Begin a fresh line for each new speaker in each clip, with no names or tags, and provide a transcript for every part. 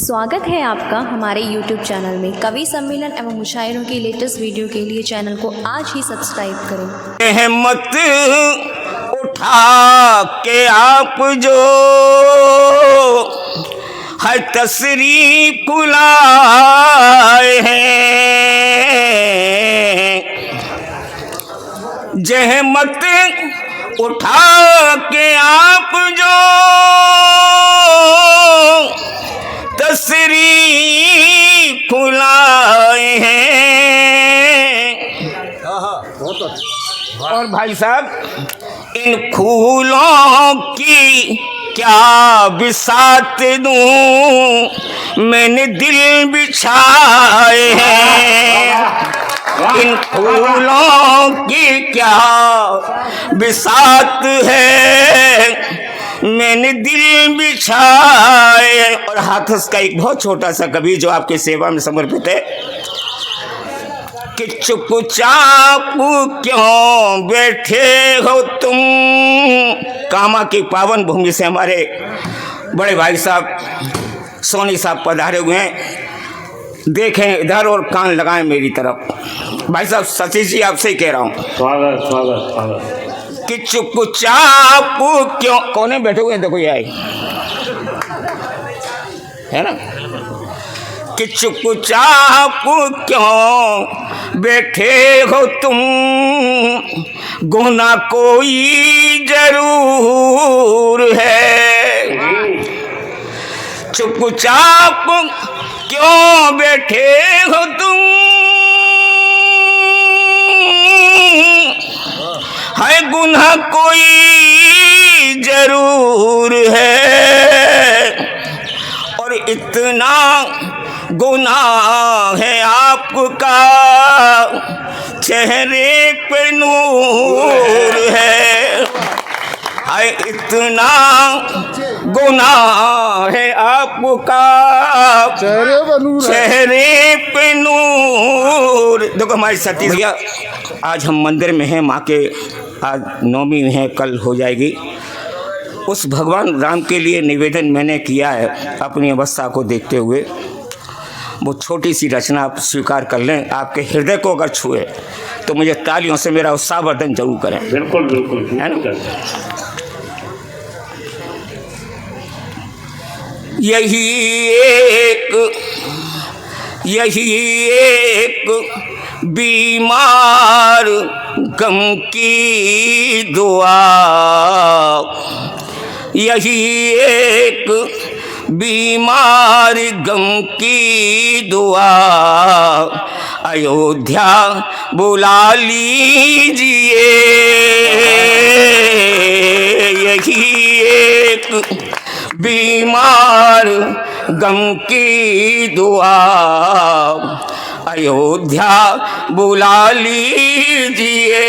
स्वागत है आपका हमारे YouTube चैनल में। कवि सम्मेलन एवं मुशायरों की लेटेस्ट वीडियो के लिए चैनल को आज ही सब्सक्राइब करें।
हिम्मत उठा के आप जो है तशरीफ लाए हैं, जहमत उठा के आप जो तशरीफ लाए हैं। और भाई साहब, इन फूलों की क्या बिसात दूं, मैंने दिल बिछाए हैं। इन फूलों की क्या बिसात है, मैंने दिल बिछाए। और हाथस का एक बहुत छोटा सा कवि जो आपकी सेवा में समर्पित है कि चुपचाप क्यों बैठे हो तुम। कामा की पावन भूमि से हमारे बड़े भाई साहब सोनी साहब पधारे हुए हैं। देखें इधर और कान लगाएं मेरी तरफ। भाई साहब सतीश जी आपसे ही कह रहा हूँ,
स्वागत स्वागत स्वागत।
कि चुपचाप क्यों कोने बैठे हुए हैं, देखो ये आए है ना, कि चुपचाप क्यों बैठे हो तुम, गुनाह कोई जरूर है। चुपचाप क्यों बैठे हो तुम, है गुनाह कोई जरूर है। और इतना गुनाह है आपका, चेहरे पे नूर है। हाय इतना गुनाह है आपका, चेहरे पे नूर। देखो हमारी सतीश भैया, आज हम मंदिर में हैं, माँ के आज नवमी है, कल हो जाएगी। उस भगवान राम के लिए निवेदन मैंने किया है अपनी अवस्था को देखते हुए। वो छोटी सी रचना आप स्वीकार कर लें। आपके हृदय को अगर छुए तो मुझे तालियों से मेरा उत्साहवर्धन जरूर करें।
बिल्कुल बिल्कुल
है ना। यही एक बीमार गम की दुआ, यही एक बीमार गम की दुआ, अयोध्या बुला लीजिए। यही एक बीमार गम की दुआ, अयोध्या बुला लीजिए।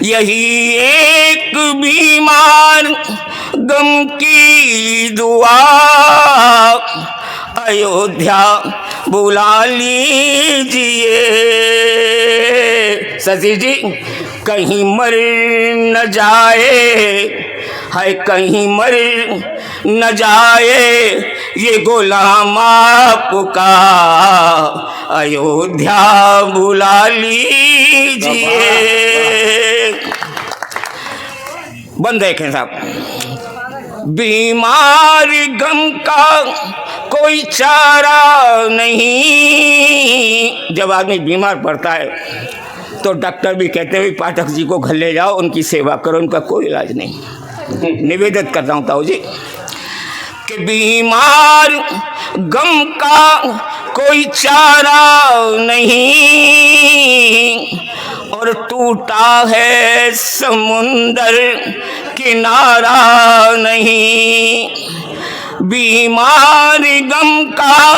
यही एक बीमार गम की दुआ, अयोध्या बुला लीजिए। सती जी कहीं मर न जाए, है कहीं मर न जाए ये गुलाम आपका, अयोध्या बुला लीजिए। बंद देखें साहब। बीमार गम का कोई चारा नहीं। जब आदमी बीमार पड़ता है तो डॉक्टर भी कहते हैं पाठक जी को घर ले जाओ, उनकी सेवा करो, उनका कोई इलाज नहीं। निवेदन कर रहा हूँ ताऊ जी कि बीमार गम का कोई चारा नहीं, और टूटा है समुंदर किनारा नहीं। बीमार गम का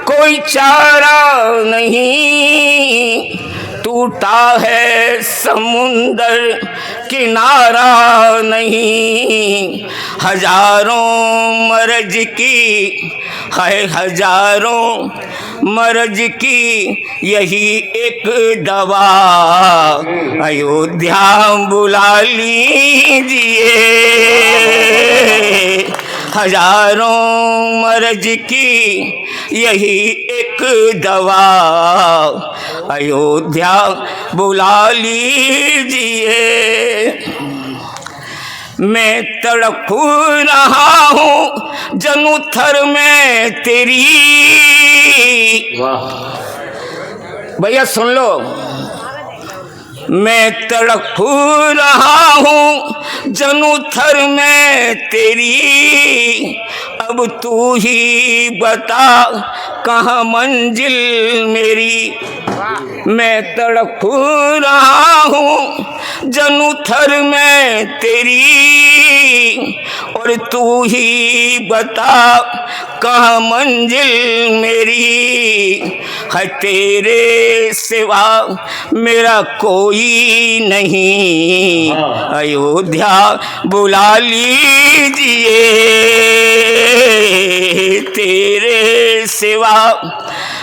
कोई चारा नहीं, टूटा है समुंदर किनारा नहीं। हजारों मर्ज की है, हजारों मर्ज की यही एक दवा, अयोध्या बुला लीजिए। हजारों मर्ज की यही एक दवा, अयोध्या बुला लीजिए। मैं तड़प रहा हूँ जनुथर में तेरी।
वाह
भैया सुन लो, मैं तड़प रहा हूँ जनुथर में तेरी। अब तू ही बता कहाँ मंजिल मेरी। मैं तड़प रहा हूँ जनुथर में तेरी, और तू ही बता कहाँ मंजिल मेरी। है तेरे सिवा मेरा कोई नहीं, अयोध्या बुला लीजिए। तेरे सिवा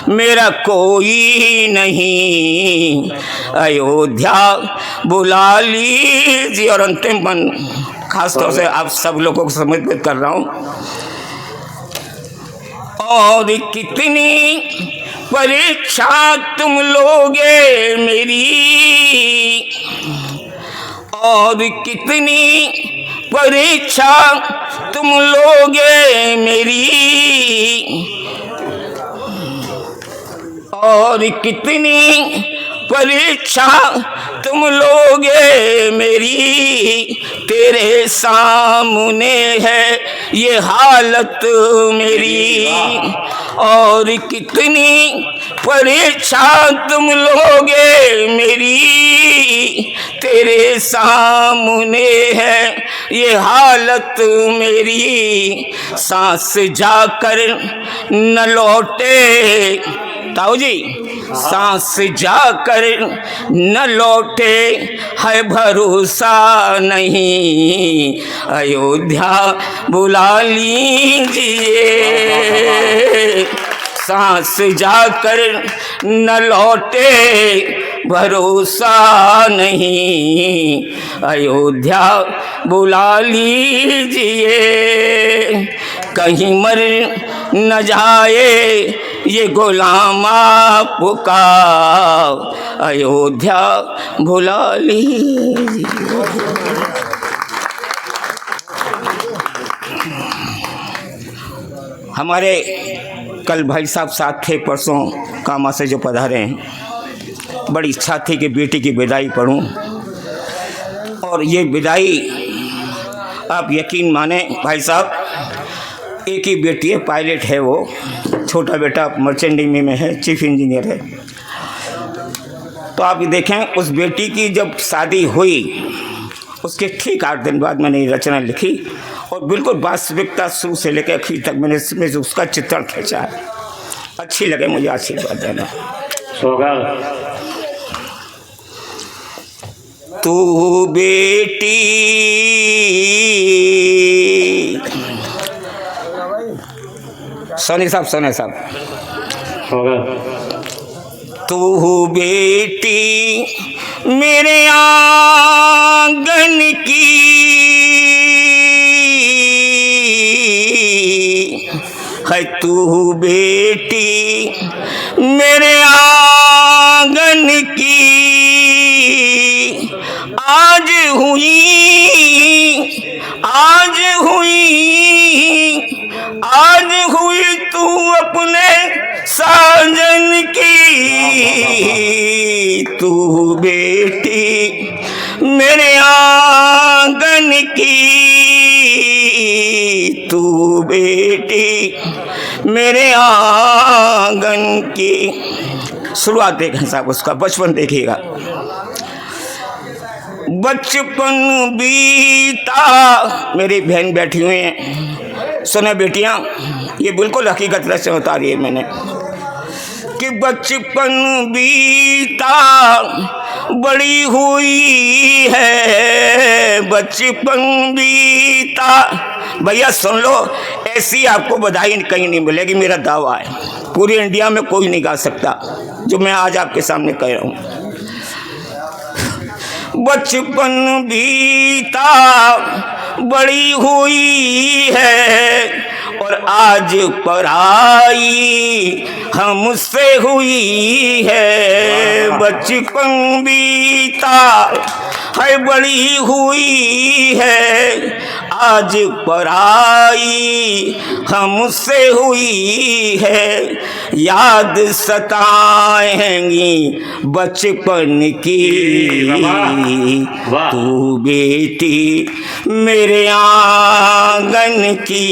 मेरा कोई नहीं, अयोध्या बुला लीजिए। और अंतिम मन खास तौर से आप सब लोगों को समर्पित कर रहा हूँ। और कितनी परीक्षा तुम लोगे मेरी, और कितनी परीक्षा तुम लोगे मेरी, और कितनी परीक्षा तुम लोगे मेरी। तेरे सामने है ये हालत मेरी, और कितनी परीक्षा तुम लोगे मेरी। तेरे सामने है ये हालत मेरी। सांस जाकर न लौटे, ताऊ जी सांस जाकर न लौटे है भरोसा नहीं, अयोध्या बुला लीजिए। सांस जाकर न लौटे भरोसा नहीं, अयोध्या बुला लीजिए। कहीं मर न जाए ये गुलाम आपका, अयोध्या भुला लीजिए। हमारे कल भाई साहब साथ थे, परसों कामा से जो पधारे हैं। बड़ी इच्छा थी कि बेटी की विदाई पढ़ूं, और ये विदाई आप यकीन माने भाई साहब, एक ही बेटी है, पायलट है वो, छोटा बेटा मर्चेंट नेवी में है, चीफ इंजीनियर है। तो आप ये देखें, उस बेटी की जब शादी हुई उसके ठीक 8 दिन बाद मैंने ये रचना लिखी, और बिल्कुल वास्तविकता शुरू से लेकर आखिर तक मैंने इसमें उसका चित्रण खींचा है। अच्छी लगे मुझे आशीर्वाद देना। तू बेटी सोनी साहब, सोने साहब, तू बेटी मेरे आंगन की है, तू बेटी मेरे आंगन की। आज हुई, आज हुई, आज हुई तू अपने साजन की। तू बेटी मेरे आंगन की, तू बेटी मेरे आंगन की। शुरुआत देखें साहब उसका, बचपन देखिएगा। बचपन बीता, मेरी बहन बैठी हुई हैं, सुने बेटियां, ये बिल्कुल हकीकत से बता रही है मैंने, कि बचपन बीता बड़ी हुई है, बचपन बीता। भैया सुन लो, ऐसी आपको बधाई कहीं नहीं मिलेगी, मेरा दावा है। पूरी इंडिया में कोई नहीं गा सकता जो मैं आज आपके सामने कह रहा हूँ। बचपन बीता बड़ी हुई है और आज पराई हमसे हुई है। बचपन बीता है बड़ी हुई है, आज पराई हमसे हुई है। याद सताएंगी बचपन की, तू बेटी मेरे आंगन की,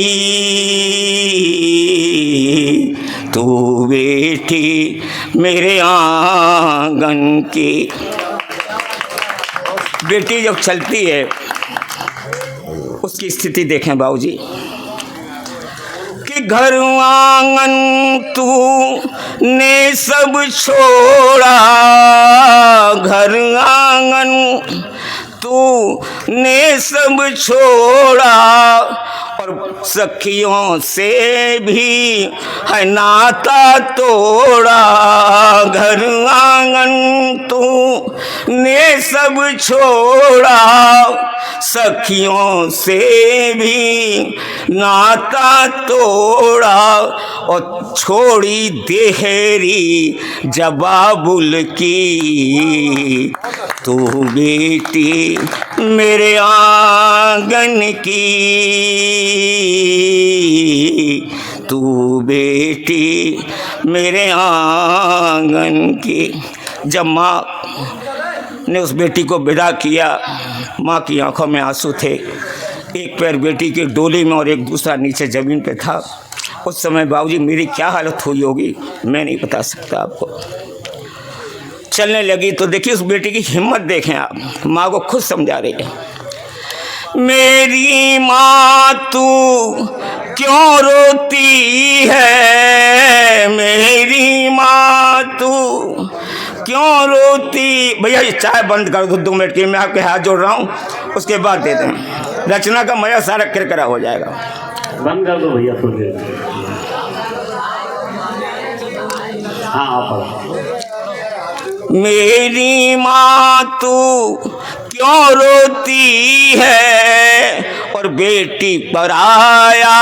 तू बेटी मेरे आंगन की। बेटी जब चलती है उसकी स्थिति देखें बाबूजी, कि घर आंगन तू ने सब छोड़ा, घर आंगन तू ने सब छोड़ा और सखियों से भी है नाता तोड़ा। घर आंगन तू ने सब छोड़ा, सखियों से भी नाता तोड़ा और छोड़ी देहरी जवाबुल की, तू बेटी मेरे आंगन की, तू बेटी मेरे आंगन की। जब माँ ने उस बेटी को विदा किया, माँ की आंखों में आंसू थे। एक पैर बेटी की डोली में और एक दूसरा नीचे ज़मीन पे था। उस समय बाबूजी मेरी क्या हालत हुई होगी मैं नहीं बता सकता आपको। चलने लगी तो देखिए उस बेटी की हिम्मत देखें आप, माँ को खुद समझा रही है। मेरी माँ तू क्यों रोती है, मेरी माँ तू क्यों रोती। भैया ये चाय बंद कर दो 2 मिनट की, मैं आपके हाथ जोड़ रहा हूँ, उसके बाद दे दें। रचना का मजा सारा किरकिरा हो जाएगा।
बंद कर दो भैया थोड़ी देर। हाँ आप
मेरी माँ तू क्यों रोती है और बेटी पराया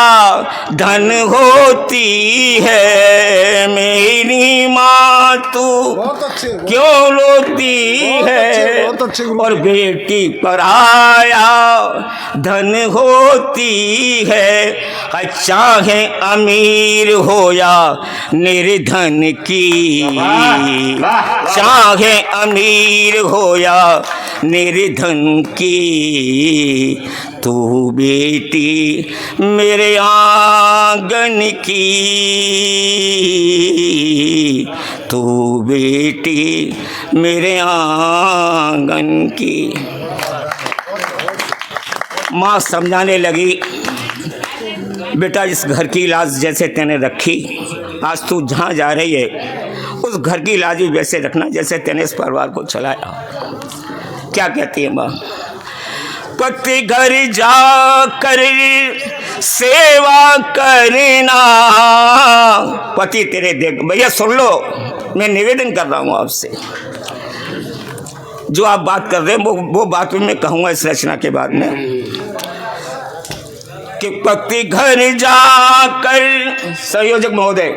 धन होती है। मेरी माँ तू क्यों रोती है और बेटी पराया धन होती है। चाहे अमीर हो या निर्धन की, चाहे अमीर हो या निर्धन की, तू बेटी मेरे आंगन की, तू बेटी मेरे आंगन की। माँ समझाने लगी, बेटा इस घर की लाज जैसे तेने रखी, आज तू जहाँ जा रही है उस घर की लाज भी वैसे रखना जैसे तेने इस परिवार को चलाया। क्या कहती है माँ? पति घर जाकर सेवा करना, पति तेरे देख। भैया सुन लो, मैं निवेदन कर रहा हूँ आपसे, जो आप बात कर रहे हैं वो बात मैं कहूँगा इस रचना के बाद में, कि पति घर जाकर, संयोजक महोदय,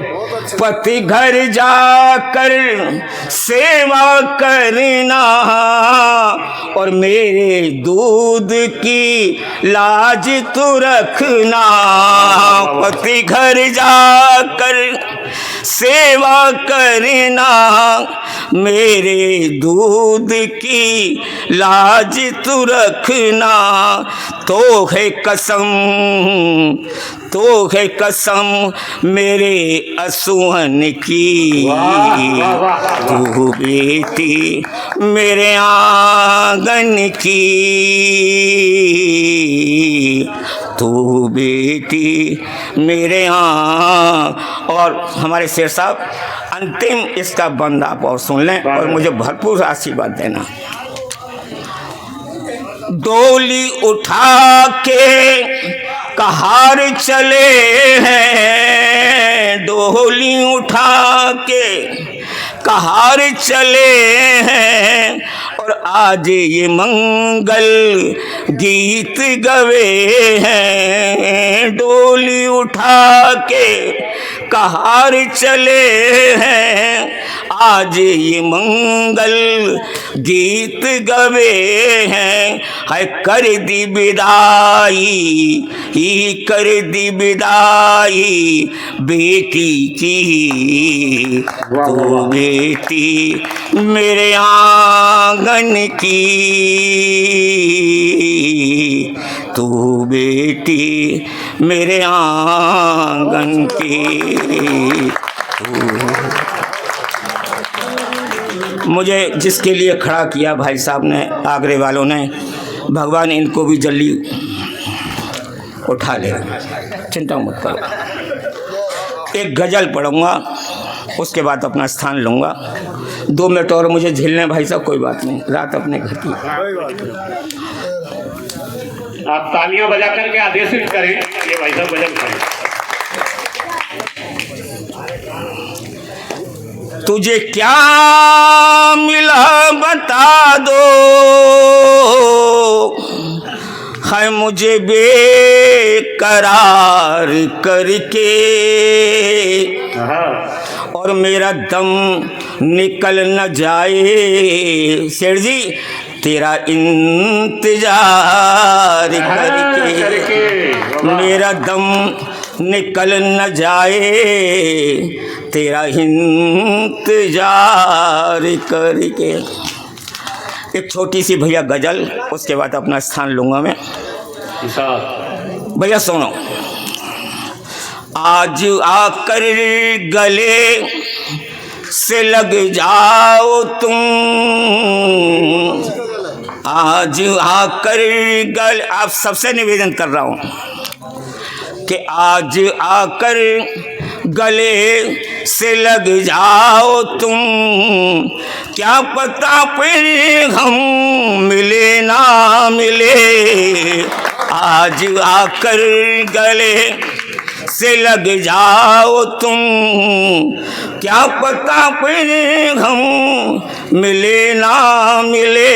पति घर जाकर सेवा करना और मेरे दूध की लाज तू रखना। पति घर जाकर सेवा करना, मेरे दूध की लाज तू रखना। तो है कसम, तो है कसम मेरे असुअन की, तू बेटी मेरे आंगन की, तू बेटी मेरे और हमारे शेर साहब अंतिम इसका बंद आप और सुन लें और मुझे भरपूर आशीर्वाद देना। डोली उठा के कहार चले हैं, डोली उठा के कहार चले हैं और आज ये मंगल गीत गवे हैं, डोली उठा के कहार चले हैं। आज ये मंगल गीत गवे हैं, है कर दी विदाई, ही कर दी विदाई बेटी की। तो बेटी मेरे आंगन की, तू बेटी मेरे आंगन की। मुझे जिसके लिए खड़ा किया भाई साहब ने, आगरे वालों ने, भगवान इनको भी जल्दी उठा ले, चिंता मत करो। एक गज़ल पढ़ूंगा, उसके बाद अपना स्थान लूँगा। 2 मिनट और मुझे झेलने भाई साहब, कोई बात नहीं, रात अपने घर की।
आप तालियां बजा करके आदेशित करें, ये भाई साहब गजल करें।
तुझे क्या मिला बता दो, है मुझे बेकरार करके, और मेरा दम निकल न जाए सेठ जी तेरा इंतजार करके, मेरा दम निकल न जाए तेरा इंतजार करके। एक छोटी सी भैया गजल, उसके बाद अपना स्थान लूँगा मैं। भैया सुनो। आज आकर गले से लग जाओ तुम, आज आकर गले, आप सबसे निवेदन कर रहा हूँ कि आज आकर गले से लग जाओ तुम, क्या पता फिर हम मिले ना मिले। आज आकर गले से लग जाओ तुम, क्या पता फिर हम मिले ना मिले।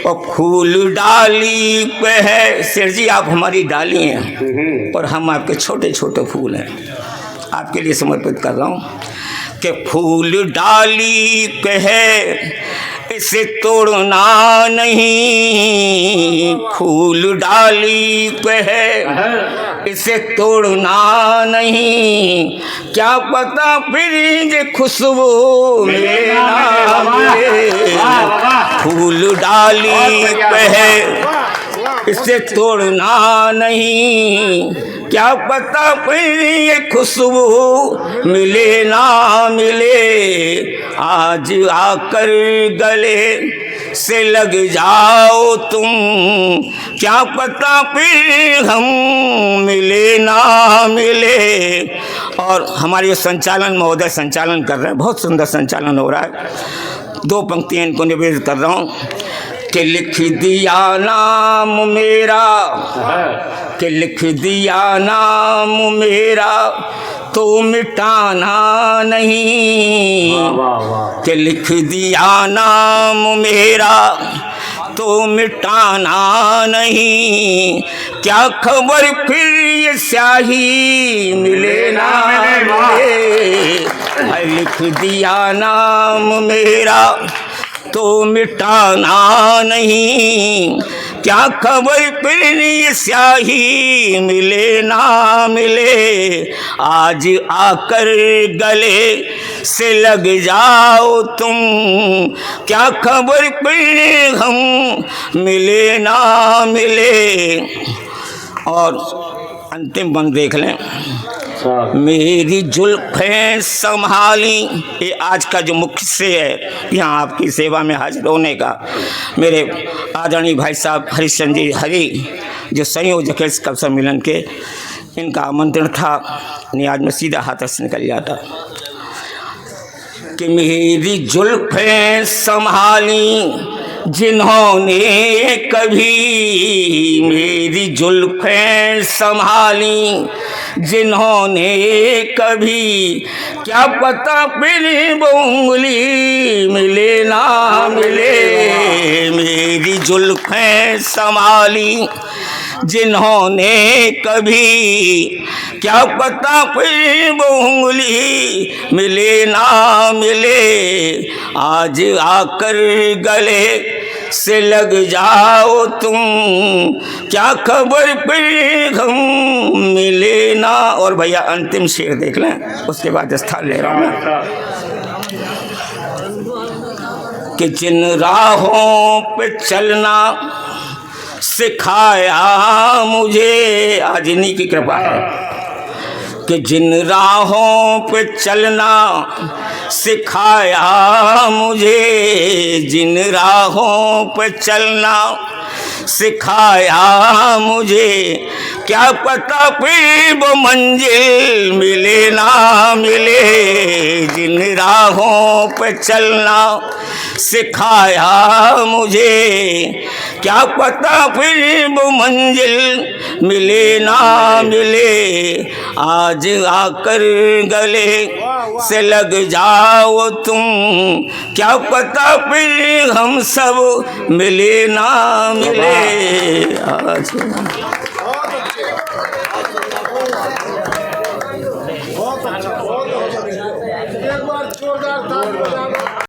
और फूल डाली पे है, सेठ जी आप हमारी डाली हैं और हम आपके छोटे छोटे फूल हैं, आपके लिए समर्पित कर रहा हूँ कि फूल डाली पे है इसे तोड़ना नहीं, फूल डाली पे है इसे तोड़ना नहीं, क्या पता फिर ये खुशबू मिले ना मिले। फूल डाली पे है इसे तोड़ना नहीं, क्या पता फिर ये खुशबू मिले ना मिले। आज आकर गले से लग जाओ तुम, क्या पता फिर हम मिले ना मिले। और हमारे संचालन महोदय संचालन कर रहे हैं, बहुत सुंदर संचालन हो रहा है। 2 पंक्तियाँ इनको निवेदित कर रहा हूँ कि लिख दिया नाम मेरा, कि लिख दिया नाम मेरा तो मिटाना नहीं, कि लिख दिया नाम मेरा तो मिटाना नहीं, क्या खबर फिर ये स्याही मिले ना मिले। लिख दिया नाम मेरा तो मिटाना नहीं, क्या खबर फिर ये स्याही मिले ना मिले। आज आकर गले से लग जाओ तुम, क्या खबर फिर हम मिले ना मिले। और अंतिम बंद देख लें, मेरी जुल्फ़ें संभाली, ये आज का जो मुख्य से है यहाँ आपकी सेवा में हाजिर होने का, मेरे आदरणीय भाई साहब हरिश्चंद्र जी हरि जो संयोजक है इस कवि सम्मेलन के, इनका आमंत्रण था, नहीं आज मैं सीधा हाथ से निकल जाता कि मेरी जुल्फ़ें संभाली जिन्होंने कभी, मेरी जुल्फ़ें संभाली जिन्होंने कभी, क्या पता फिर वो उंगली मिले ना मिले। मेरी जुल्फें संभाली जिन्होंने कभी, क्या पता फिर वो उंगली मिले ना मिले। आज आकर गले से लग जाओ तुम, क्या खबर फिर हम मिले ना। और भैया अंतिम शेर देख लें, उसके बाद स्थान ले रहा हूँ मैं। कि जिन राहों पे चलना सिखाया मुझे, आज इन्हीं की कृपा है कि जिन राहों पे चलना सिखाया मुझे, जिन राहों पे चलना सिखाया मुझे, क्या पता फिर वो मंजिल मिले ना मिले। जिन राहों पे चलना सिखाया मुझे, क्या पता फिर वो मंजिल मिले ना मिले। आज आकर गले से लग जाओ तुम, क्या पता फिर हम सब मिले ना मिले। आज